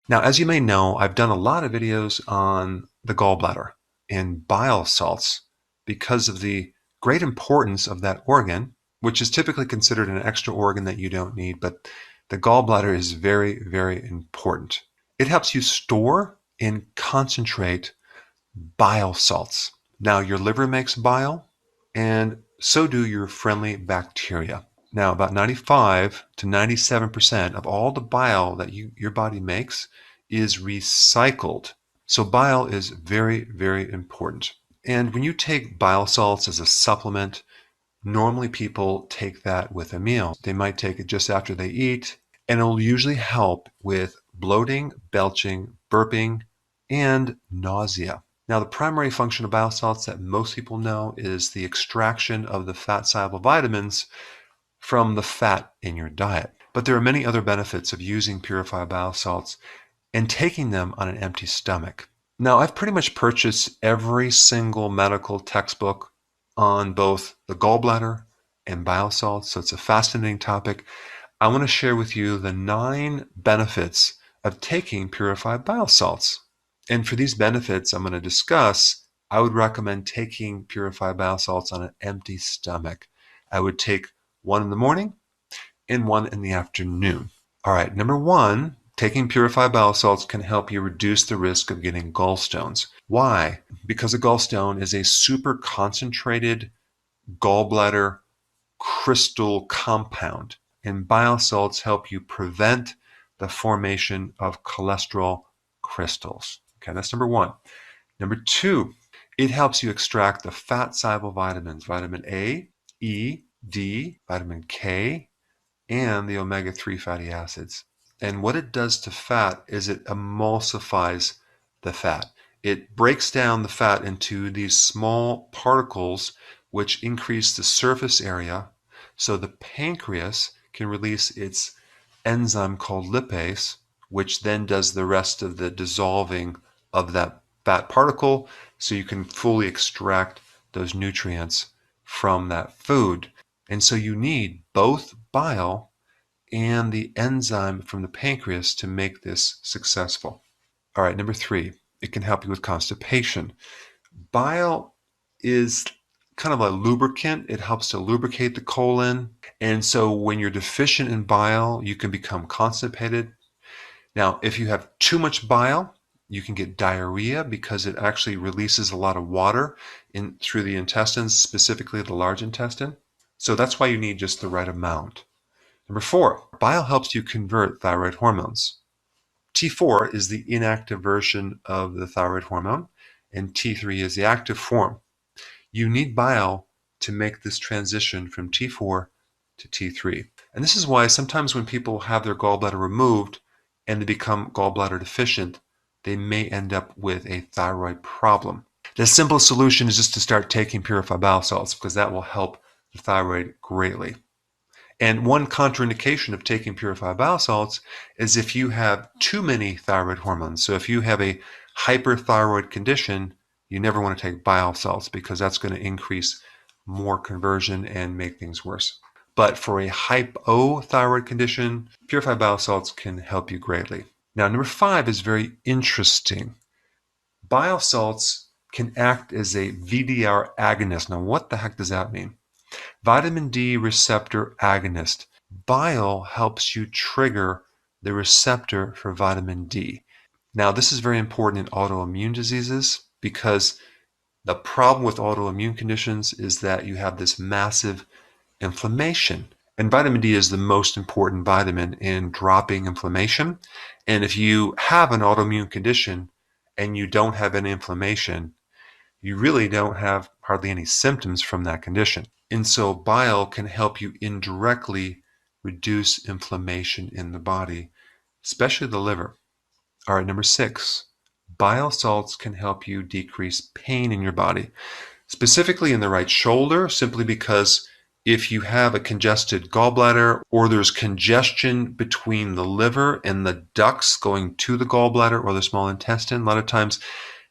Now, as you may know, I've done a lot of videos on the gallbladder and bile salts because of the great importance of that organ, which is typically considered an extra organ that you don't need, but the gallbladder is very, very important. It helps you store and concentrate bile salts. Now, your liver makes bile, and so do your friendly bacteria. Now, about 95 to 97% of all the bile that your body makes is recycled. So bile is very, very important. And when you take bile salts as a supplement, normally people take that with a meal. They might take it just after they eat, and it'll usually help with bloating, belching, burping, and nausea. Now, the primary function of bile salts that most people know is the extraction of the fat-soluble vitamins from the fat in your diet. But there are many other benefits of using purified bile salts and taking them on an empty stomach. Now, I've pretty much purchased every single medical textbook on both the gallbladder and bile salts, so it's a fascinating topic. I want to share with you the 9 benefits of taking purified bile salts. And for these benefits I'm going to discuss, I would recommend taking purified bile salts on an empty stomach. I would take one in the morning and one in the afternoon. All right, number 1, taking purified bile salts can help you reduce the risk of getting gallstones. Why? Because a gallstone is a super concentrated gallbladder crystal compound, and bile salts help you prevent the formation of cholesterol crystals. Okay, that's number 1. Number 2, it helps you extract the fat-soluble vitamins, vitamin A, E, D, vitamin K, and the omega-3 fatty acids. And what it does to fat is it emulsifies the fat. It breaks down the fat into these small particles which increase the surface area, so the pancreas can release its enzyme called lipase, which then does the rest of the dissolving of that fat particle, so you can fully extract those nutrients from that food. And so you need both bile and the enzyme from the pancreas to make this successful. All right, number 3, it can help you with constipation. Bile is kind of a lubricant. It helps to lubricate the colon. And so when you're deficient in bile, you can become constipated. Now, if you have too much bile, you can get diarrhea because it actually releases a lot of water through the intestines, specifically the large intestine. So that's why you need just the right amount. Number 4, bile helps you convert thyroid hormones. T4 is the inactive version of the thyroid hormone, and T3 is the active form. You need bile to make this transition from T4 to T3. And this is why sometimes when people have their gallbladder removed and they become gallbladder deficient, they may end up with a thyroid problem. The simple solution is just to start taking purified bile salts, because that will help the thyroid greatly. And one contraindication of taking purified bile salts is if you have too many thyroid hormones. So if you have a hyperthyroid condition, you never want to take bile salts, because that's going to increase more conversion and make things worse. But for a hypothyroid condition, purified bile salts can help you greatly. Now, number 5 is very interesting. Bile salts can act as a VDR agonist. Now, what the heck does that mean? Vitamin D receptor agonist. Bile helps you trigger the receptor for vitamin D. Now, this is very important in autoimmune diseases, because the problem with autoimmune conditions is that you have this massive inflammation. And vitamin D is the most important vitamin in dropping inflammation. And if you have an autoimmune condition and you don't have any inflammation, you really don't have hardly any symptoms from that condition. And so bile can help you indirectly reduce inflammation in the body, especially the liver. All right, number 6, bile salts can help you decrease pain in your body, specifically in the right shoulder, simply because if you have a congested gallbladder, or there's congestion between the liver and the ducts going to the gallbladder or the small intestine, a lot of times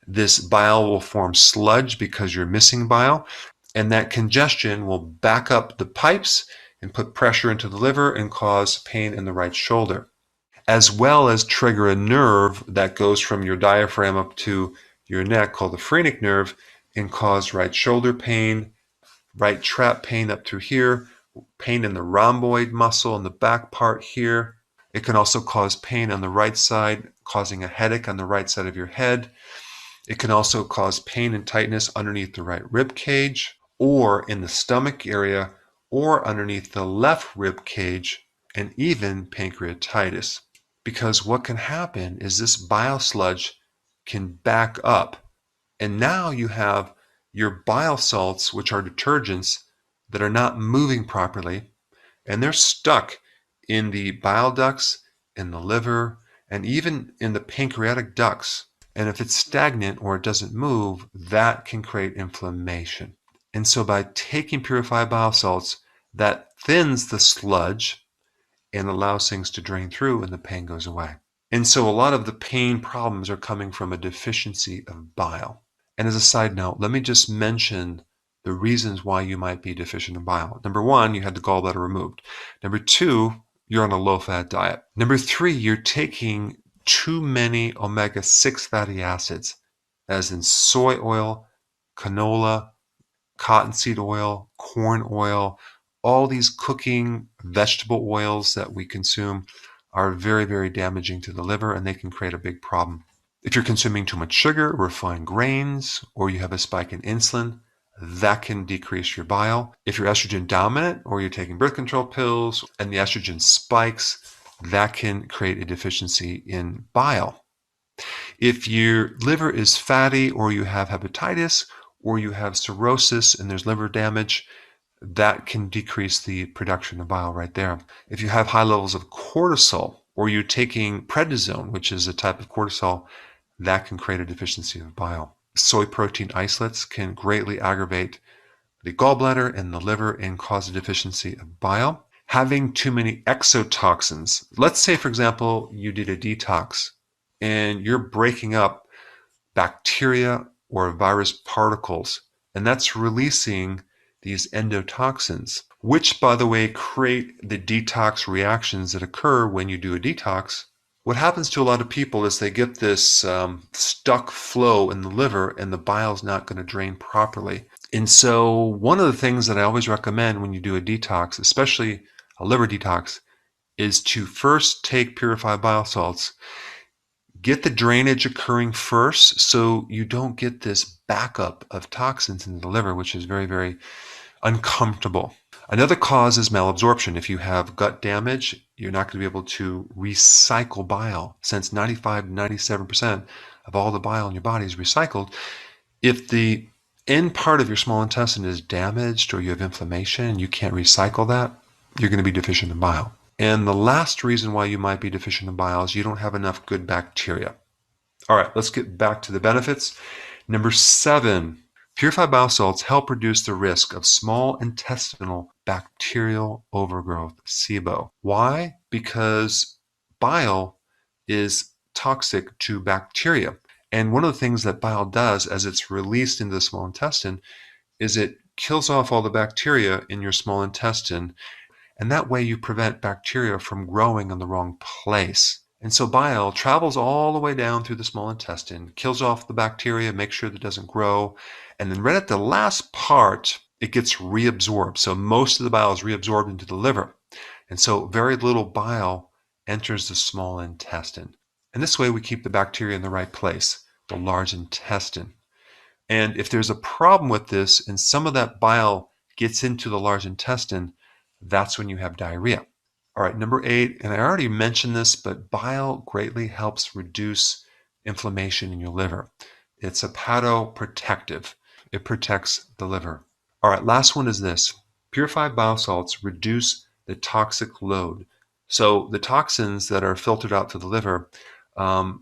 this bile will form sludge because you're missing bile, and that congestion will back up the pipes and put pressure into the liver and cause pain in the right shoulder. as well as trigger a nerve that goes from your diaphragm up to your neck called the phrenic nerve and cause right shoulder pain, right trap pain up through here, pain in the rhomboid muscle in the back part here. It can also cause pain on the right side, causing a headache on the right side of your head. It can also cause pain and tightness underneath the right rib cage or in the stomach area or underneath the left rib cage, and even pancreatitis. Because what can happen is this bile sludge can back up, and now you have your bile salts, which are detergents, that are not moving properly, and they're stuck in the bile ducts, in the liver, and even in the pancreatic ducts. And if it's stagnant or it doesn't move, that can create inflammation. And so by taking purified bile salts, that thins the sludge and allows things to drain through and the pain goes away. And so a lot of the pain problems are coming from a deficiency of bile. And as a side note, let me just mention the reasons why you might be deficient in bile. Number one, you had the gallbladder removed. Number two, you're on a low-fat diet. Number three, you're taking too many omega-6 fatty acids, as in soy oil, canola, cottonseed oil, corn oil. All these cooking vegetable oils that we consume are very, very damaging to the liver, and they can create a big problem. If you're consuming too much sugar, refined grains, or you have a spike in insulin, that can decrease your bile. If you're estrogen dominant or you're taking birth control pills and the estrogen spikes, that can create a deficiency in bile. If your liver is fatty or you have hepatitis or you have cirrhosis and there's liver damage, that can decrease the production of bile right there. If you have high levels of cortisol or you're taking prednisone, which is a type of cortisol, that can create a deficiency of bile. Soy protein isolates can greatly aggravate the gallbladder and the liver and cause a deficiency of bile. Having too many exotoxins. Let's say, for example, you did a detox and you're breaking up bacteria or virus particles, and that's releasing these endotoxins, which, by the way, create the detox reactions that occur when you do a detox. What happens to a lot of people is they get this stuck flow in the liver and the bile is not going to drain properly. And so one of the things that I always recommend when you do a detox, especially a liver detox, is to first take purified bile salts, get the drainage occurring first so you don't get this backup of toxins in the liver, which is very, very uncomfortable. Another cause is malabsorption. If you have gut damage, you're not going to be able to recycle bile, since 95 to 97% of all the bile in your body is recycled. If the end part of your small intestine is damaged or you have inflammation and you can't recycle that, you're going to be deficient in bile. And the last reason why you might be deficient in bile is you don't have enough good bacteria. All right, let's get back to the benefits. Number 7, purified bile salts help reduce the risk of small intestinal bacterial overgrowth, SIBO. Why? Because bile is toxic to bacteria. And one of the things that bile does as it's released into the small intestine is it kills off all the bacteria in your small intestine. And that way you prevent bacteria from growing in the wrong place. And so bile travels all the way down through the small intestine, kills off the bacteria, makes sure that it doesn't grow. And then right at the last part, it gets reabsorbed. So most of the bile is reabsorbed into the liver. And so very little bile enters the small intestine. And this way we keep the bacteria in the right place, the large intestine. And if there's a problem with this and some of that bile gets into the large intestine, that's when you have diarrhea. All right, number 8, and I already mentioned this, but bile greatly helps reduce inflammation in your liver. It's hepatoprotective. It protects the liver. All right, last one is this. Purified bile salts reduce the toxic load. So the toxins that are filtered out through the liver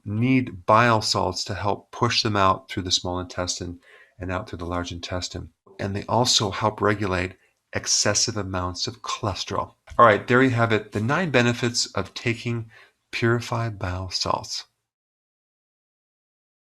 need bile salts to help push them out through the small intestine and out through the large intestine. And they also help regulate excessive amounts of cholesterol. All right, there you have it, the 9 benefits of taking purified bile salts.